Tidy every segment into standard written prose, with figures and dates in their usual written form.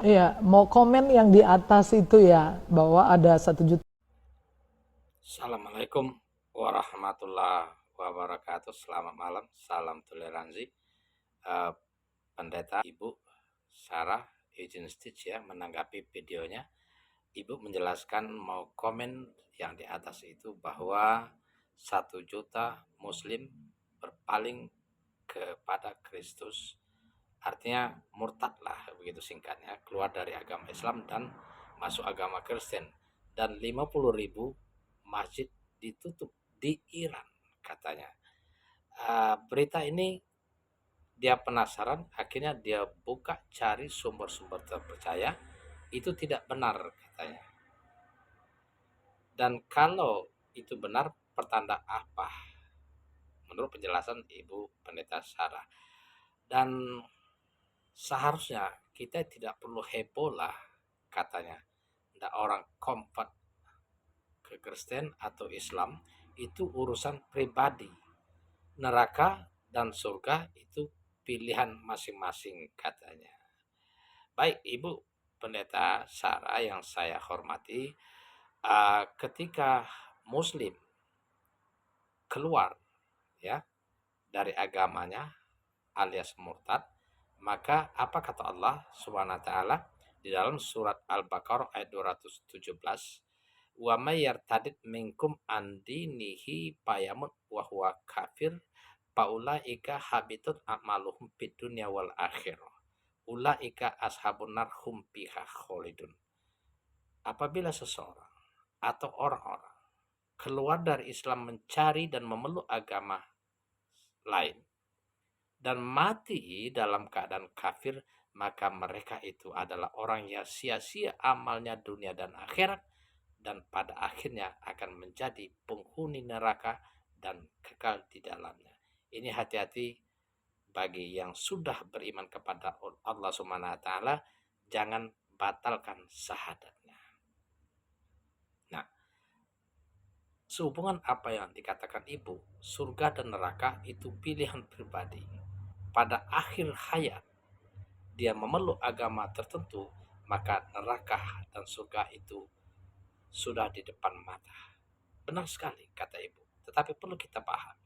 Iya, mau komen yang di atas itu ya, bahwa ada 1 juta. Assalamualaikum warahmatullahi wabarakatuh. Selamat malam, salam toleransi. Eh, Pendeta Ibu Sarah izin stitch ya menanggapi videonya. Ibu menjelaskan mau komen yang di atas itu bahwa 1 juta Muslim berpaling kepada Kristus. Artinya murtad lah begitu singkatnya, keluar dari agama Islam dan masuk agama Kristen. Dan 50.000 masjid ditutup di Iran katanya. Berita ini dia penasaran, akhirnya dia buka cari sumber-sumber terpercaya, itu tidak benar katanya. Dan kalau itu benar, pertanda apa? Menurut penjelasan Ibu Pendeta Sarah. Dan seharusnya kita tidak perlu heboh lah katanya. Tidak orang convert ke Kristen atau Islam itu urusan pribadi. Neraka dan surga itu pilihan masing-masing katanya. Baik Ibu Pendeta Sarah yang saya hormati, ketika Muslim keluar ya dari agamanya alias murtad, maka apa kata Allah Subhanahu wa taala di dalam surat Al-Baqarah ayat 217, wa may yartadid minkum andinihi payamut wa huwa kafir paulaika habitut a'maluhum fid dunya wal akhirah ulaika ashabun nar hum fiha khalidun. Apabila seseorang atau orang-orang keluar dari Islam mencari dan memeluk agama lain dan mati dalam keadaan kafir, maka mereka itu adalah orang yang sia-sia amalnya dunia dan akhirat, dan pada akhirnya akan menjadi penghuni neraka dan kekal di dalamnya. Ini hati-hati bagi yang sudah beriman kepada Allah Subhanahu wa taala, jangan batalkan syahadatnya. Nah, sehubungan apa yang dikatakan Ibu, surga dan neraka itu pilihan pribadi. Pada akhir hayat dia memeluk agama tertentu, maka neraka dan surga itu sudah di depan mata. Benar sekali kata Ibu. Tetapi perlu kita pahami,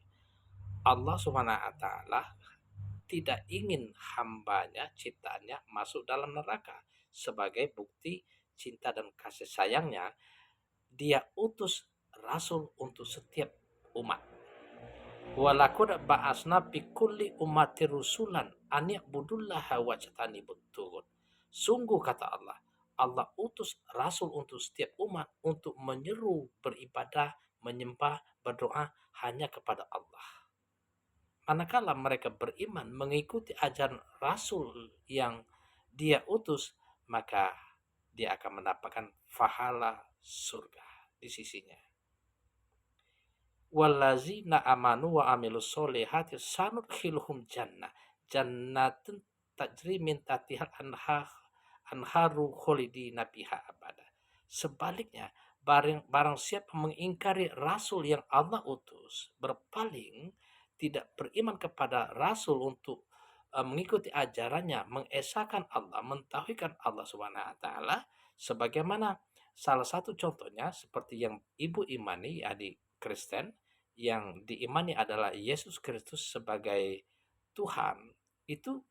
Allah Subhanahu wa taala tidak ingin hambanya, ciptaannya masuk dalam neraka. Sebagai bukti cinta dan kasih sayangnya, dia utus rasul untuk setiap umat. Walakud ba'asna fi kulli ummati rusulan an ya'budullaha wajtanibut taghut. Sungguh kata Allah, Allah utus rasul untuk setiap umat untuk menyeru beribadah, menyembah, berdoa hanya kepada Allah. Manakala mereka beriman mengikuti ajaran rasul yang dia utus, maka dia akan mendapatkan pahala surga di sisinya. Wallazina amanu wa amilus solihati sanudkhiluhum jannatun tajri min tahtihal anharu kholidina biha abada. Sebaliknya, barang siapa mengingkari rasul yang Allah utus, berpaling, tidak beriman kepada rasul untuk mengikuti ajarannya, mengesahkan Allah, mentauhidkan Allah Subhanahu wa taala, sebagaimana salah satu contohnya seperti yang Ibu imani, adik Kristen, yang diimani adalah Yesus Kristus sebagai Tuhan. Itu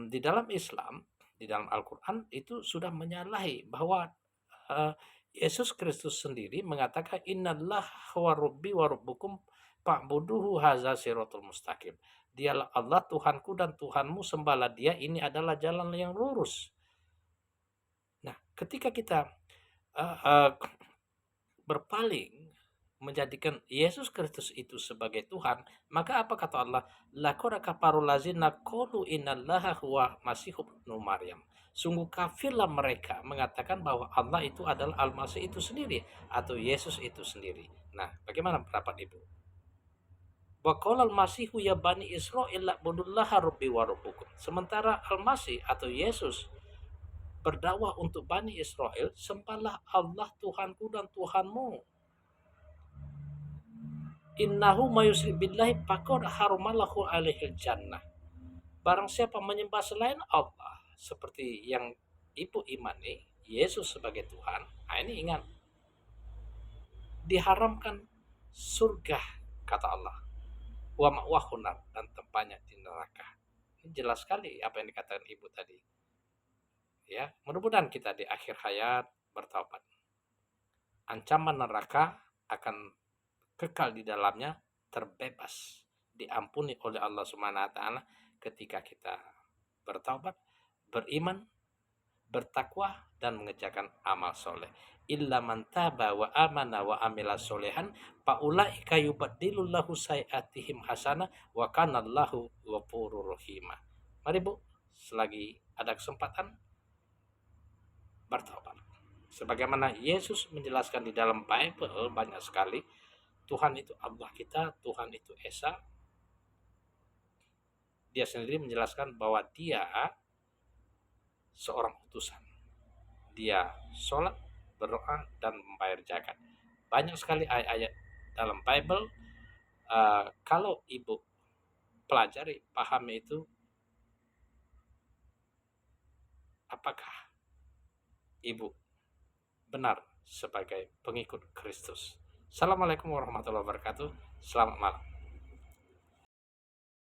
di dalam Islam, di dalam Al-Quran itu sudah menyalahi bahwa uh, Yesus Kristus sendiri mengatakan innallah wa rabbi wa rabbukum fa'buduhu hadza siratul mustaqim. Dialah Allah Tuhanku dan Tuhanmu, sembahlah Dia, ini adalah jalan yang lurus. Nah, ketika kita uh, uh, berpaling menjadikan Yesus Kristus itu sebagai Tuhan, maka apa kata Allah? Laqad kafarul ladzina qalu innallaha huwa masih ibnu Maryam. Sungguh kafirlah mereka mengatakan bahwa Allah itu adalah Al-Masih itu sendiri atau Yesus itu sendiri. Nah, bagaimana pendapat Ibu? Wa qala al-masihu ya bani Israil la'budullaha rabbi wa rabbukum. Sementara Al-Masih atau Yesus berdakwah untuk Bani Israel, sembahlah Allah Tuhanku dan Tuhanmu. Innahu mayusrik billahi faqad harumallahu alaihil jannah. Barang siapa menyembah selain Allah seperti yang ibu imani Yesus sebagai Tuhan, nah ini ingat, diharamkan surga kata Allah, wa ma'wahu nar, dan tempatnya di neraka. Ini jelas sekali apa yang dikatakan ibu tadi. Ya, mudah-mudahan kita di akhir hayat bertaubat. Ancaman neraka akan kekal di dalamnya, terbebas, diampuni oleh Allah Subhanahu wa taala ketika kita bertaubat, beriman, bertakwa, dan mengerjakan amal soleh. Illa man taba wa amana wa amila solehan faulaika yubaddilullahu sayiatihim hasanah wa kanallahu ghafurur rahimah. Mari Bu, selagi ada kesempatan bertobat. Sebagaimana Yesus menjelaskan di dalam Bible banyak sekali, Tuhan itu Allah kita, Tuhan itu Esa. Dia sendiri menjelaskan bahwa dia seorang utusan. Dia sholat, berdoa, dan membayar zakat. Banyak sekali ayat-ayat dalam Bible. Kalau ibu pelajari, pahami itu, apakah ibu benar sebagai pengikut Kristus. Assalamualaikum warahmatullahi wabarakatuh. Selamat malam.